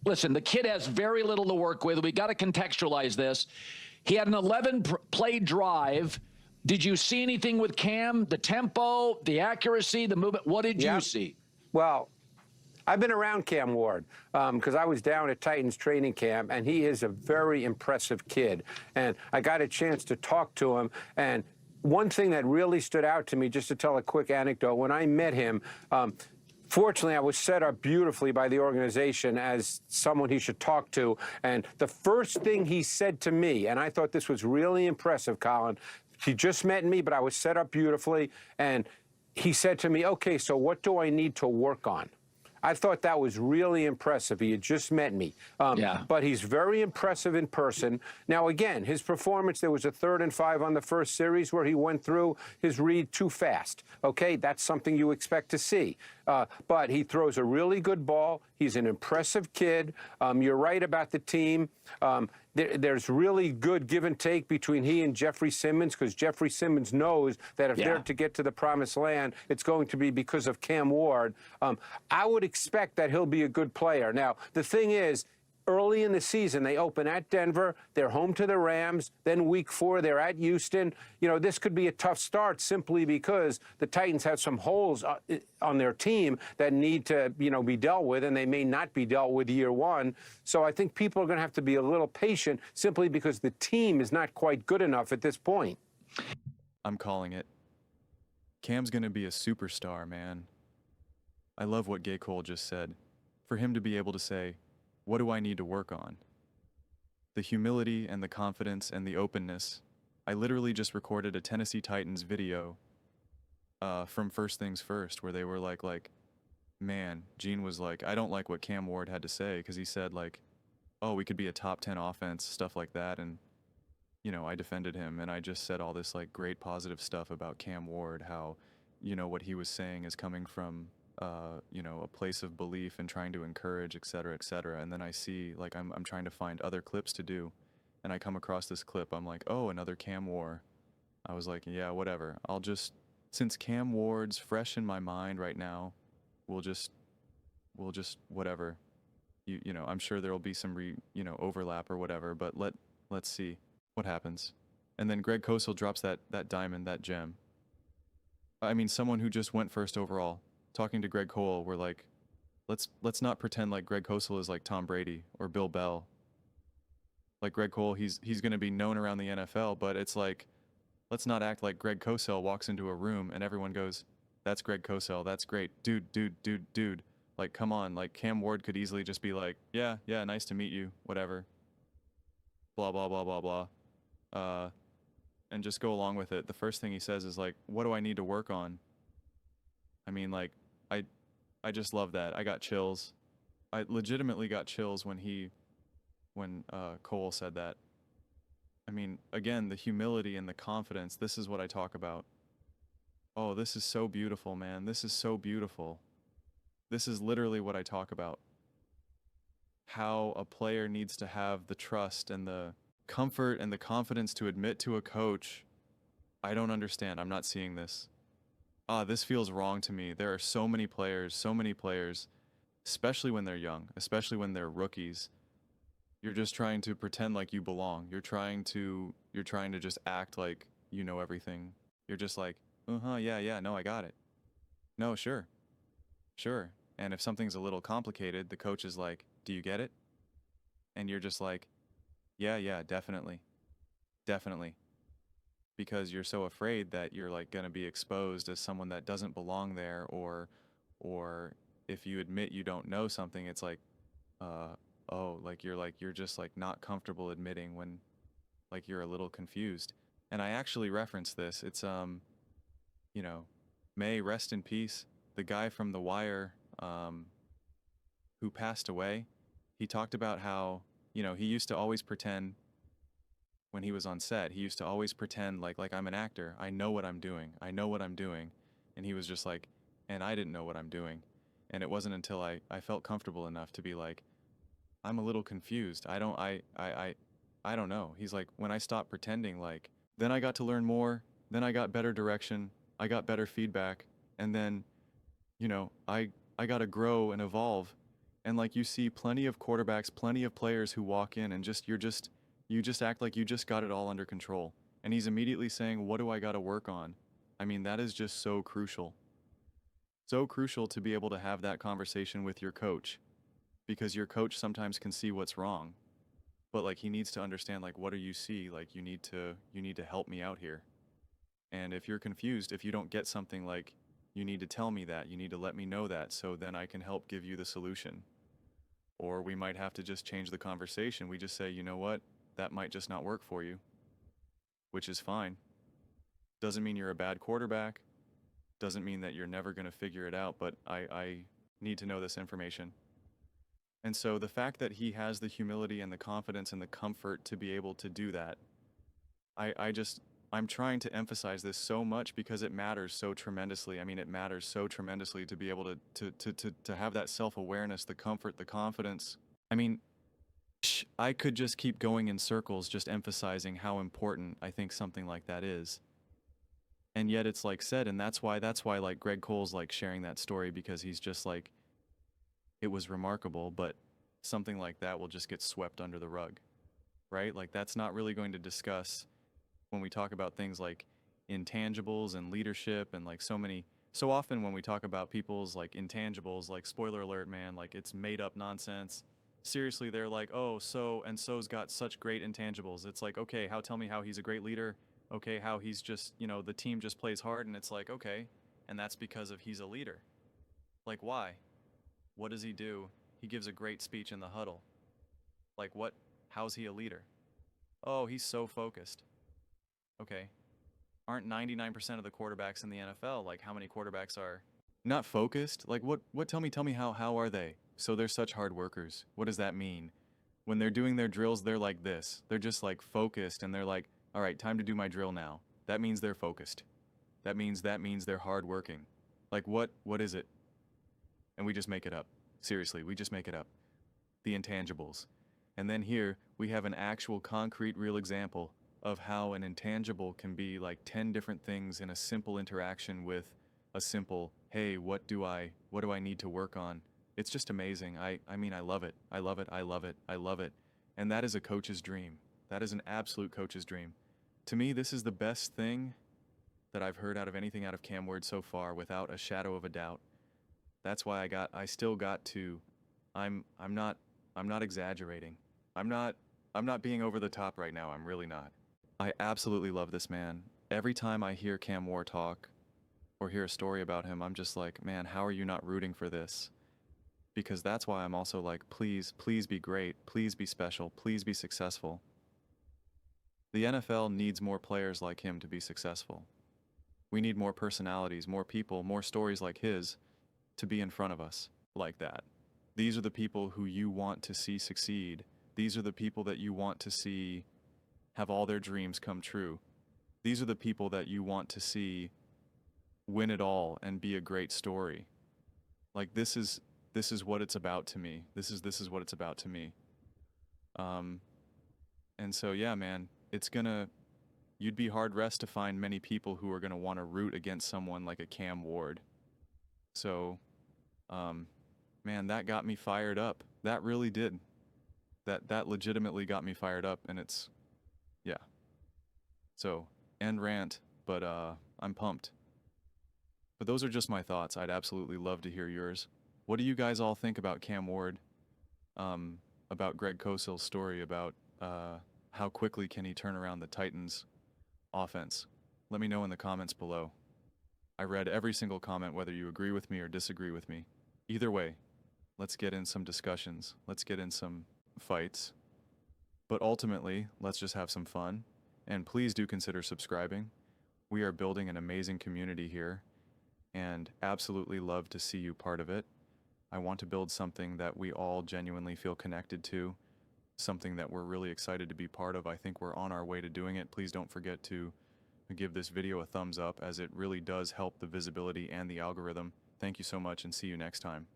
listen, the kid has very little to work with. We got to contextualize this. He had an 11-play drive. Did you see anything with Cam? The tempo, the accuracy, the movement? What did you see? Well, I've been around Cam Ward because I was down at Titans training camp, and he is a very impressive kid. And I got a chance to talk to him. And one thing that really stood out to me, just to tell a quick anecdote, when I met him, fortunately, I was set up beautifully by the organization as someone he should talk to. And the first thing he said to me, and I thought this was really impressive, Colin, he just met me, but I was set up beautifully. And he said to me, okay, so what do I need to work on? I thought that was really impressive. He had just met me. But he's very impressive in person. Now, again, his performance, there was a 3rd and 5 on the first series where he went through his read too fast. Okay, that's something you expect to see. But he throws a really good ball. He's an impressive kid. You're right about the team. There's really good give and take between he and Jeffrey Simmons, because Jeffrey Simmons knows that if they're to get to the promised land, it's going to be because of Cam Ward. I would expect that he'll be a good player. Now, the thing is, early in the season, they open at Denver, they're home to the Rams, then week 4, they're at Houston. You know, this could be a tough start simply because the Titans have some holes on their team that need to, you know, be dealt with, and they may not be dealt with year 1. So I think people are going to have to be a little patient simply because the team is not quite good enough at this point. I'm calling it. Cam's going to be a superstar, man. I love what Gay Cole just said. For him to be able to say, what do I need to work on? The humility and the confidence and the openness. I literally just recorded a Tennessee Titans video from First Things First, where they were like, man, Gene was like, I don't like what Cam Ward had to say, because he said, like, oh, we could be a top 10 offense, stuff like that. And, you know, I defended him, and I just said all this, like, great positive stuff about Cam Ward, how, you know, what he was saying is coming from, you know, a place of belief and trying to encourage, et cetera, et cetera. And then I see, like, I'm trying to find other clips to do, and I come across this clip. I'm like, oh, another Cam Ward. I was like, yeah, whatever. I'll just, since Cam Ward's fresh in my mind right now, we'll just whatever. You know, I'm sure there'll be some overlap or whatever, but let's see what happens. And then Greg Cosell drops that diamond, that gem. I mean, someone who just went first overall. Talking to Greg Cole, we're like, let's not pretend like Greg Cosell is like Tom Brady or Bill Bell. Like Greg Cole, he's going to be known around the NFL, but it's like, let's not act like Greg Cosell walks into a room and everyone goes, that's Greg Cosell, that's great, dude. Like, come on, like Cam Ward could easily just be like, yeah, nice to meet you, whatever. Blah blah blah blah blah. And just go along with it. The first thing he says is like, what do I need to work on? I mean, like, I just love that. I got chills. I legitimately got chills when Cole said that. I mean, again, the humility and the confidence, this is what I talk about. Oh, this is so beautiful, man. This is so beautiful. This is literally what I talk about. How a player needs to have the trust and the comfort and the confidence to admit to a coach, I don't understand. I'm not seeing this. This feels wrong to me. There are so many players, especially when they're young, especially when they're rookies. You're just trying to pretend like you belong. You're trying to just act like you know everything. You're just like, yeah, no, I got it. No, sure. And if something's a little complicated, the coach is like, do you get it? And you're just like, yeah, definitely. Because you're so afraid that you're like going to be exposed as someone that doesn't belong there, or if you admit you don't know something, it's like, you're just like not comfortable admitting when like you're a little confused. And I actually reference this. It's you know, may rest in peace, the guy from The Wire who passed away. He talked about how, you know, he used to always pretend when he was on set, he used to always pretend like I'm an actor. I know what I'm doing. And he was just like, and I didn't know what I'm doing. And it wasn't until I felt comfortable enough to be like, I'm a little confused. I don't know. He's like, when I stopped pretending, like, then I got to learn more. Then I got better direction. I got better feedback. And then, you know, I got to grow and evolve. And like you see plenty of quarterbacks, plenty of players who walk in and you just act like you just got it all under control. And he's immediately saying, "What do I got to work on?" I mean, that is just so crucial. So crucial to be able to have that conversation with your coach, because your coach sometimes can see what's wrong. But like he needs to understand, like, what do you see? Like you need to help me out here. And if you're confused, if you don't get something, like, you need to tell me that, you need to let me know that, so then I can help give you the solution. Or we might have to just change the conversation. We just say, you know what, that might just not work for you, which is fine. Doesn't mean you're a bad quarterback. Doesn't mean that you're never going to figure it out, but I need to know this information. And so the fact that he has the humility and the confidence and the comfort to be able to do that, I'm trying to emphasize this so much because it matters so tremendously. I mean, it matters so tremendously to be able to have that self-awareness, the comfort, the confidence. I mean, I could just keep going in circles, just emphasizing how important I think something like that is. And yet it's like said, and that's why like Greg Cole's like sharing that story, because he's just like, it was remarkable, but something like that will just get swept under the rug, right? Like that's not really going to discuss when we talk about things like intangibles and leadership, and like so often when we talk about people's like intangibles, like, spoiler alert, man, like it's made up nonsense. Seriously, they're like, oh, so and so's got such great intangibles. It's like, okay, tell me how he's a great leader. Okay, how he's just, the team just plays hard, and it's like, okay, and that's because of he's a leader. Like, why? What does he do? He gives a great speech in the huddle. Like, what? How's he a leader? Oh, he's so focused. Okay. Aren't 99% of the quarterbacks in the NFL, like, how many quarterbacks are not focused? Like, what tell me how are they? So they're such hard workers. What does that mean? When they're doing their drills, they're like this. They're just like focused, and they're like, all right, time to do my drill now. That means they're focused. That means they're hard working. Like, what is it? And we just make it up. Seriously, we just make it up. The intangibles. And then here, we have an actual concrete real example of how an intangible can be like 10 different things in a simple interaction with a simple, hey, what do I need to work on? It's just amazing. I mean, I love it. I love it. I love it. I love it. And that is a coach's dream. That is an absolute coach's dream. To me, this is the best thing that I've heard out of anything out of Cam Ward so far, without a shadow of a doubt. That's why I'm not exaggerating. I'm not being over the top right now. I'm really not. I absolutely love this man. Every time I hear Cam Ward talk or hear a story about him, I'm just like, man, how are you not rooting for this? Because that's why I'm also like, please be great. Please be special. Please be successful. The NFL needs more players like him to be successful. We need more personalities, more people, more stories like his to be in front of us like that. These are the people who you want to see succeed. These are the people that you want to see have all their dreams come true. These are the people that you want to see win it all and be a great story. Like, this is what it's about to me. This is what it's about to me. And so yeah, man, you'd be hard-pressed to find many people who are gonna want to root against someone like a Cam Ward. So, man, that got me fired up. That really did. That legitimately got me fired up, and yeah. So, end rant, but I'm pumped. But those are just my thoughts. I'd absolutely love to hear yours. What do you guys all think about Cam Ward? About Greg Cosil's story, about how quickly can he turn around the Titans' offense? Let me know in the comments below. I read every single comment, whether you agree with me or disagree with me. Either way, let's get in some discussions. Let's get in some fights. But ultimately, let's just have some fun. And please do consider subscribing. We are building an amazing community here, and absolutely love to see you part of it. I want to build something that we all genuinely feel connected to, something that we're really excited to be part of. I think we're on our way to doing it. Please don't forget to give this video a thumbs up, as it really does help the visibility and the algorithm. Thank you so much, and see you next time.